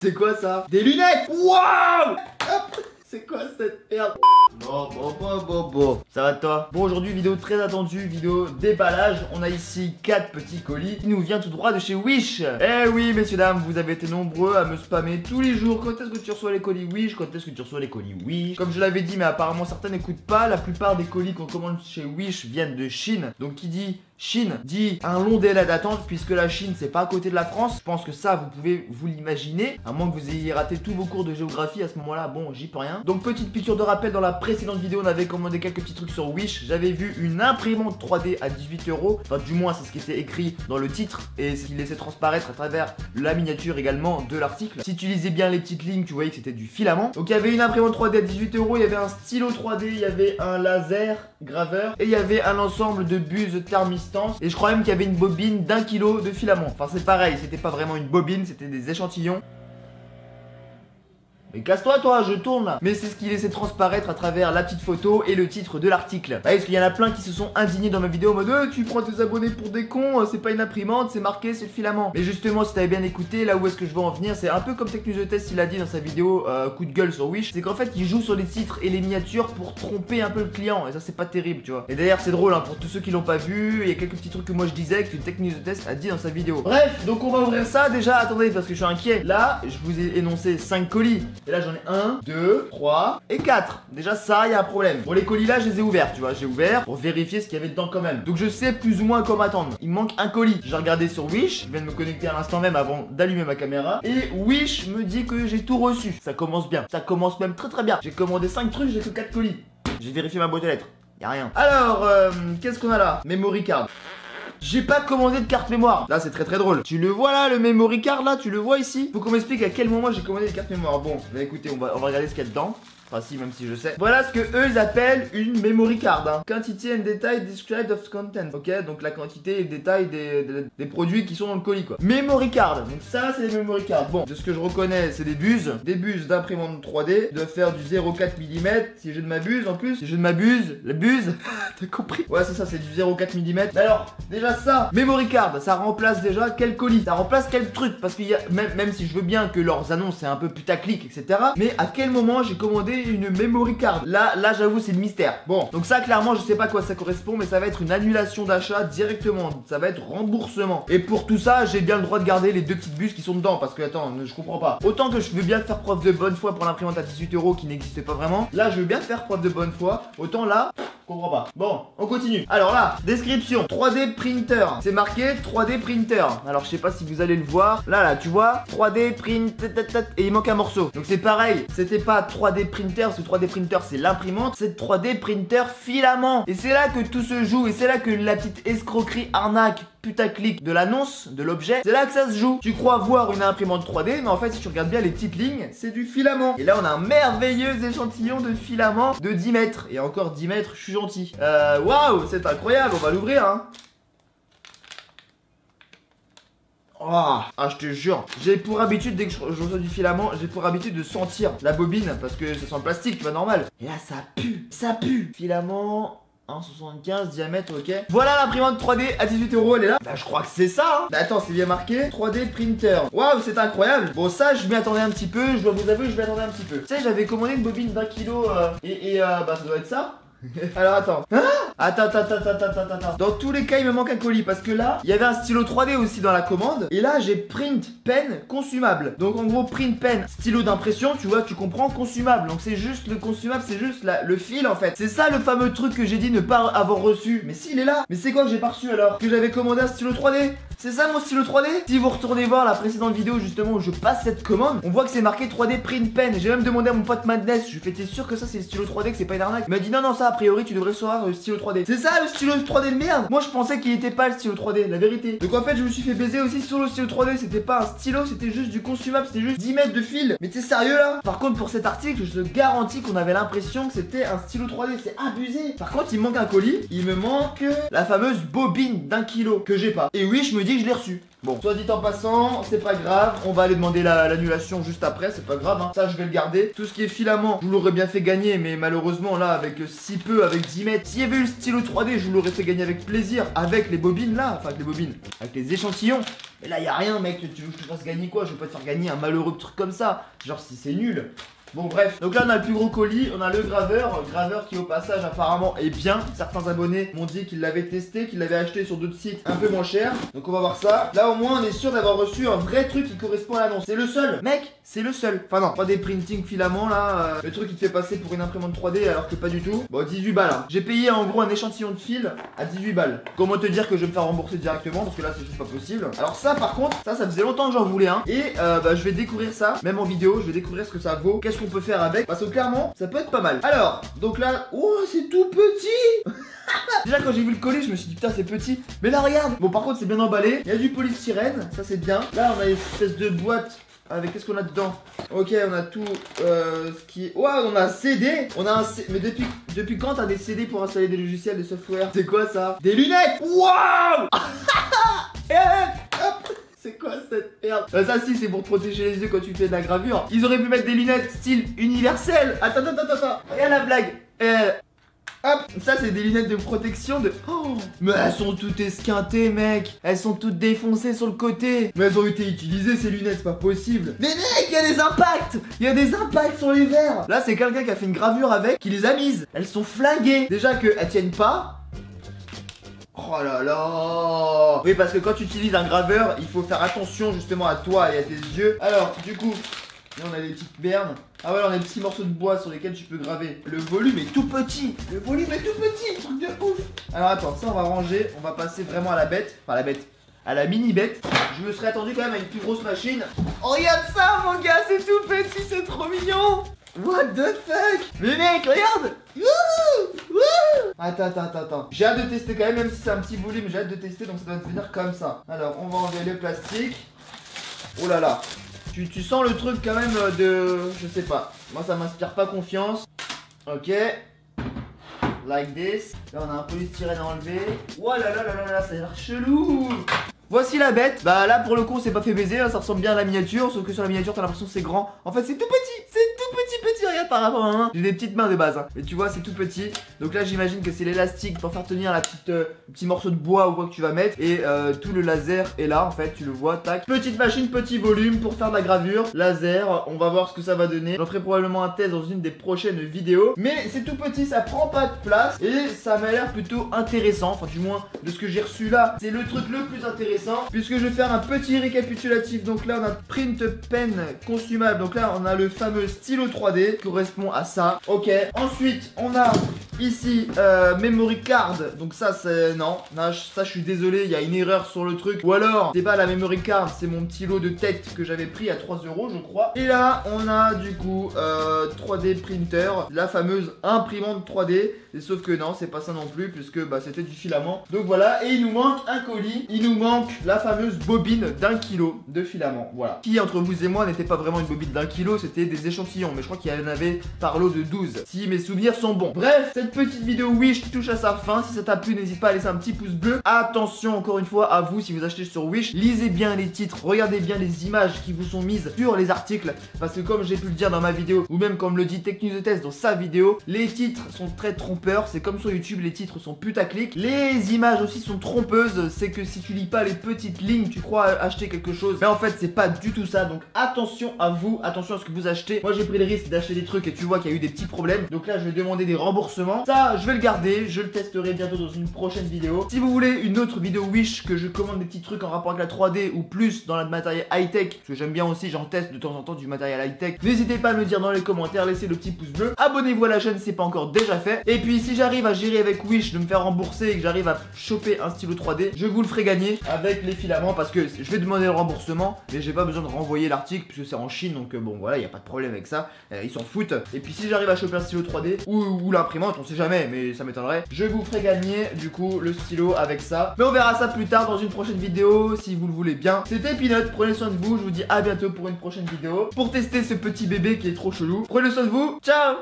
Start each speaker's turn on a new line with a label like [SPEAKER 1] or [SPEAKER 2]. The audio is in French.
[SPEAKER 1] C'est quoi ça? Des lunettes. Waouh. C'est quoi cette merde? Bon. Ça va toi? Bon, aujourd'hui, vidéo très attendue, vidéo déballage. On a ici 4 petits colis qui nous vient tout droit de chez Wish. Eh oui, messieurs, dames, vous avez été nombreux à me spammer tous les jours. Quand est-ce que tu reçois les colis Wish? Quand est-ce que tu reçois les colis Wish? Comme je l'avais dit, mais apparemment certains n'écoutent pas. La plupart des colis qu'on commande chez Wish viennent de Chine. Donc, qui dit Chine dit un long délai d'attente, puisque la Chine c'est pas à côté de la France. Je pense que ça vous pouvez vous l'imaginer, à moins que vous ayez raté tous vos cours de géographie à ce moment là. Bon, j'y peux rien. Donc petite piqûre de rappel, dans la précédente vidéo on avait commandé quelques petits trucs sur Wish. J'avais vu une imprimante 3D à 18 €. Enfin du moins c'est ce qui était écrit dans le titre et ce qui laissait transparaître à travers la miniature également de l'article. Si tu lisais bien les petites lignes, tu voyais que c'était du filament. Donc il y avait une imprimante 3D à 18 €, il y avait un stylo 3D, il y avait un laser graveur et il y avait un ensemble de buses thermistance. Et je crois même qu'il y avait une bobine d'1 kg de filament. Enfin c'est pareil, c'était pas vraiment une bobine, c'était des échantillons. Mais casse-toi toi, je tourne là. Mais c'est ce qui laissait transparaître à travers la petite photo et le titre de l'article. Parce qu'il y en a plein qui se sont indignés dans ma vidéo en mode tu prends tes abonnés pour des cons, c'est pas une imprimante, c'est marqué, c'est le filament. Mais justement, si t'avais bien écouté, là où est-ce que je veux en venir, c'est un peu comme Technus The Test il a dit dans sa vidéo coup de gueule sur Wish. C'est qu'en fait il joue sur les titres et les miniatures pour tromper un peu le client. Et ça c'est pas terrible, tu vois. Et d'ailleurs c'est drôle hein, pour tous ceux qui l'ont pas vu, il y a quelques petits trucs que moi je disais que Technus The Test a dit dans sa vidéo. Bref, donc on va ouvrir ça déjà. Attendez parce que je suis inquiet. Là je vous ai énoncé 5 colis. Et là j'en ai 1, 2, 3 et 4. Déjà ça, il y a un problème. Bon, les colis là, je les ai ouverts, tu vois. J'ai ouvert pour vérifier ce qu'il y avait dedans quand même. Donc je sais plus ou moins comment attendre. Il me manque un colis. J'ai regardé sur Wish. Je viens de me connecter à l'instant même avant d'allumer ma caméra. Et Wish me dit que j'ai tout reçu. Ça commence bien. Ça commence même très bien. J'ai commandé 5 trucs, j'ai que 4 colis. J'ai vérifié ma boîte aux lettres. Y a rien. Alors, qu'est-ce qu'on a là? Memory card. J'ai pas commandé de carte mémoire. Là c'est très drôle. Tu le vois là, le memory card là, tu le vois ici? Faut qu'on m'explique à quel moment j'ai commandé des cartes mémoire. Bon, bah écoutez, on va regarder ce qu'il y a dedans. Enfin si, même si je sais. Voilà ce que eux ils appellent une memory card hein. Quantity and detail described of content. Ok, donc la quantité et le détail des produits qui sont dans le colis quoi. Memory card, donc ça c'est des memory cards. Bon, de ce que je reconnais c'est des buses d'imprimante 3D, de faire du 0,4 mm. Si je ne m'abuse en plus, si je ne m'abuse, la buse, t'as compris? Ouais c'est ça, c'est du 0,4 mm. Mais alors, déjà ça, memory card, ça remplace déjà quel colis? Ça remplace quel truc? Parce qu'il y a, même si je veux bien que leurs annonces c'est un peu putaclic etc. Mais à quel moment j'ai commandé une memory card? Là j'avoue c'est le mystère. Bon, donc ça clairement je sais pas à quoi ça correspond, mais ça va être une annulation d'achat directement. Ça va être remboursement. Et pour tout ça j'ai bien le droit de garder les 2 petites buses qui sont dedans. Parce que attends, je comprends pas. Autant que je veux bien faire preuve de bonne foi pour l'imprimante à 18 € qui n'existe pas vraiment. Là je veux bien faire preuve de bonne foi. Autant là, je comprends pas. Bon, on continue. Alors là, description 3D printer. C'est marqué 3D printer. Alors je sais pas si vous allez le voir. Là tu vois 3D print et il manque un morceau. Donc c'est pareil, c'était pas 3D printer. Ce 3D printer c'est l'imprimante, c'est 3D printer filament. Et c'est là que tout se joue. Et c'est là que la petite escroquerie arnaque putaclic de l'annonce de l'objet, c'est là que ça se joue. Tu crois voir une imprimante 3D, mais en fait si tu regardes bien les petites lignes, c'est du filament. Et là on a un merveilleux échantillon de filament de 10 mètres. Et encore 10 mètres, je suis gentil. Waouh, c'est incroyable, on va l'ouvrir hein. Oh, ah je te jure, j'ai pour habitude dès que je reçois du filament, j'ai pour habitude de sentir la bobine parce que ça sent le plastique, tu vois, normal. Et là ça pue. Filament 1,75 diamètre, ok. Voilà l'imprimante 3D à 18 €, elle est là. Bah je crois que c'est ça hein. Bah attends, c'est bien marqué 3D printer. Waouh, c'est incroyable. Bon ça je m'y attendais un petit peu, je dois vous avouer je m'y attendais un petit peu. Tu sais j'avais commandé une bobine d'1 kg bah ça doit être ça. Alors attends. Attends. Dans tous les cas il me manque un colis. Parce que là il y avait un stylo 3D aussi dans la commande. Et là j'ai print pen consumable. Donc en gros print pen, stylo d'impression, tu vois, tu comprends, consumable. Donc c'est juste le consumable, c'est juste le fil en fait. C'est ça le fameux truc que j'ai dit ne pas avoir reçu. Mais si il est là. Mais c'est quoi que j'ai pas reçu alors? Que j'avais commandé un stylo 3D. C'est ça mon stylo 3D? Si vous retournez voir la précédente vidéo justement où je passe cette commande, on voit que c'est marqué 3D print pen. J'ai même demandé à mon pote Madness, je lui ai fait t'es sûr que ça c'est le stylo 3D, que c'est pas une arnaque? Il m'a dit non ça a priori tu devrais recevoir le stylo 3D. C'est ça le stylo 3D de merde. Moi je pensais qu'il était pas le stylo 3D, la vérité. Donc en fait je me suis fait baiser aussi sur le stylo 3D. C'était pas un stylo, c'était juste du consumable, c'était juste 10 mètres de fil. Mais t'es sérieux là? Par contre pour cet article je te garantis qu'on avait l'impression que c'était un stylo 3D. C'est abusé. Par contre il me manque un colis. Il me manque la fameuse bobine d'1 kg que j'ai pas. Et oui je me dis que je l'ai reçu. Bon, soit dit en passant, c'est pas grave. On va aller demander l'annulation juste après, c'est pas grave, hein. Ça je vais le garder. Tout ce qui est filament, je vous l'aurais bien fait gagner, mais malheureusement là, avec si peu, avec 10 mètres, s'il y avait eu le stylo 3D, je vous l'aurais fait gagner avec plaisir. Avec les bobines là, enfin avec les bobines, avec les échantillons. Mais là, y a rien, mec. Tu veux que je te fasse gagner quoi? Je vais pas te faire gagner un malheureux truc comme ça. Genre, si c'est nul. Bon bref, donc là on a le plus gros colis, on a le graveur qui au passage apparemment est bien. Certains abonnés m'ont dit qu'ils l'avaient testé, qu'ils l'avaient acheté sur d'autres sites un peu moins cher. Donc on va voir ça. Là au moins on est sûr d'avoir reçu un vrai truc qui correspond à l'annonce. C'est le seul, mec, c'est le seul. Enfin non, pas des printing filaments là, le truc qui te fait passer pour une imprimante 3D alors que pas du tout. Bon 18 balles hein. J'ai payé en gros un échantillon de fil à 18 balles. Comment te dire que je vais me faire rembourser directement parce que là c'est juste pas possible. Alors ça par contre, ça faisait longtemps que j'en voulais un. Et je vais découvrir ça, même en vidéo, je vais découvrir ce que ça vaut. Qu'est-ce qu'on peut faire avec, parce que clairement ça peut être pas mal. Alors donc là, oh c'est tout petit. Déjà quand j'ai vu le colis je me suis dit putain c'est petit. Mais là regarde. Bon par contre c'est bien emballé. Il y a du polystyrène, ça c'est bien. Là on a une espèce de boîte avec qu'est-ce qu'on a dedans. Ok on a tout ce qui est... Waouh on a un CD. On a un CD. Mais depuis quand t'as des CD pour installer des logiciels, des softwares? C'est quoi ça? Des lunettes. Waouh. Hop. C'est quoi cette merde? Ça si c'est pour te protéger les yeux quand tu fais de la gravure. Ils auraient pu mettre des lunettes style universel. Attends. Regarde la blague. Hop, ça c'est des lunettes de protection de... Oh, mais elles sont toutes esquintées mec. Elles sont toutes défoncées sur le côté. Mais elles ont été utilisées ces lunettes, c'est pas possible. Mais mec, il y a des impacts. Il y a des impacts sur les verres. Là c'est quelqu'un qui a fait une gravure avec, qui les a mises. Elles sont flinguées. Déjà qu'elles tiennent pas. Oh là là. Oui parce que quand tu utilises un graveur, il faut faire attention justement à toi et à tes yeux. Alors du coup, là on a des petites bernes. Ah ouais, on a des petits morceaux de bois sur lesquels tu peux graver. Le volume est tout petit. Le volume est tout petit, truc de ouf. Alors attends, ça on va ranger. On va passer vraiment à la bête. Enfin à la bête, à la mini bête. Je me serais attendu quand même à une plus grosse machine. Oh regarde ça mon gars, c'est tout petit, c'est trop mignon. What the fuck? Mais mec, regarde. Attends. J'ai hâte de tester quand même si c'est un petit volume, j'ai hâte de tester, donc ça doit devenir comme ça. Alors, on va enlever le plastique. Oh là là. Tu sens le truc quand même de... Je sais pas. Moi, ça m'inspire pas confiance. Ok. Like this. Là, on a un polystyrène à enlever. Oh là là, ça a l'air chelou. Voici la bête. Bah là pour le coup c'est pas fait baiser, hein, ça ressemble bien à la miniature. Sauf que sur la miniature t'as l'impression que c'est grand. En fait c'est tout petit. C'est tout petit, regarde par rapport à ma main. J'ai des petites mains de base hein. Mais tu vois c'est tout petit. Donc là j'imagine que c'est l'élastique pour faire tenir la petite petit morceau de bois ou quoi que tu vas mettre. Et tout le laser est là en fait, tu le vois, tac. Petite machine, petit volume pour faire de la gravure. Laser, on va voir ce que ça va donner. J'en ferai probablement un test dans une des prochaines vidéos. Mais c'est tout petit, ça prend pas de place. Et ça m'a l'air plutôt intéressant. Enfin du moins de ce que j'ai reçu là, c'est le truc le plus intéressant. Puisque je vais faire un petit récapitulatif. Donc là on a print pen consumable. Donc là on a le fameux stylo 3D qui correspond à ça. Ok. Ensuite on a ici memory card. Donc ça c'est... Non, ça je suis désolé, il y a une erreur sur le truc. Ou alors c'est pas la memory card, c'est mon petit lot de tête que j'avais pris à 3 € je crois. Et là on a du coup 3D printer, la fameuse imprimante 3D. Et sauf que non c'est pas ça non plus, puisque bah c'était du filament. Donc voilà. Et il nous manque un colis. Il nous manque la fameuse bobine d'1 kg de filament. Voilà. Qui entre vous et moi n'était pas vraiment une bobine d'1 kg, c'était des échantillons. Mais je crois qu'il y en avait par lot de 12. Si mes souvenirs sont bons. Bref, cette petite vidéo Wish touche à sa fin. Si ça t'a plu, n'hésite pas à laisser un petit pouce bleu. Attention encore une fois à vous si vous achetez sur Wish. Lisez bien les titres, regardez bien les images qui vous sont mises sur les articles. Parce que comme j'ai pu le dire dans ma vidéo, ou même comme le dit Technews The Test dans sa vidéo, les titres sont très trompeurs. C'est comme sur YouTube, les titres sont putaclic. Les images aussi sont trompeuses. C'est que si tu lis pas les petites lignes, tu crois acheter quelque chose, mais en fait c'est pas du tout ça. Donc attention à vous, attention à ce que vous achetez. Moi j'ai pris le risque d'acheter des trucs et tu vois qu'il y a eu des petits problèmes. Donc là je vais demander des remboursements. Ça je vais le garder, je le testerai bientôt dans une prochaine vidéo. Si vous voulez une autre vidéo Wish que je commande des petits trucs en rapport avec la 3D ou plus dans le matériel high-tech, parce que j'aime bien aussi, j'en teste de temps en temps du matériel high-tech, n'hésitez pas à me le dire dans les commentaires, laissez le petit pouce bleu, abonnez-vous à la chaîne si c'est pas encore déjà fait. Et puis si j'arrive à gérer avec Wish de me faire rembourser et que j'arrive à choper un stylo 3D, je vous le ferai gagner avec les filaments, parce que je vais demander le remboursement, mais j'ai pas besoin de renvoyer l'article puisque c'est en Chine, donc bon voilà, y a pas de problème avec ça, ils s'en foutent. Et puis si j'arrive à choper un stylo 3D ou l'imprimante, on sait jamais, mais ça m'étonnerait, je vous ferai gagner du coup le stylo avec ça. Mais on verra ça plus tard dans une prochaine vidéo si vous le voulez bien. C'était Peanut, prenez soin de vous, je vous dis à bientôt pour une prochaine vidéo pour tester ce petit bébé qui est trop chelou. Prenez soin de vous, ciao.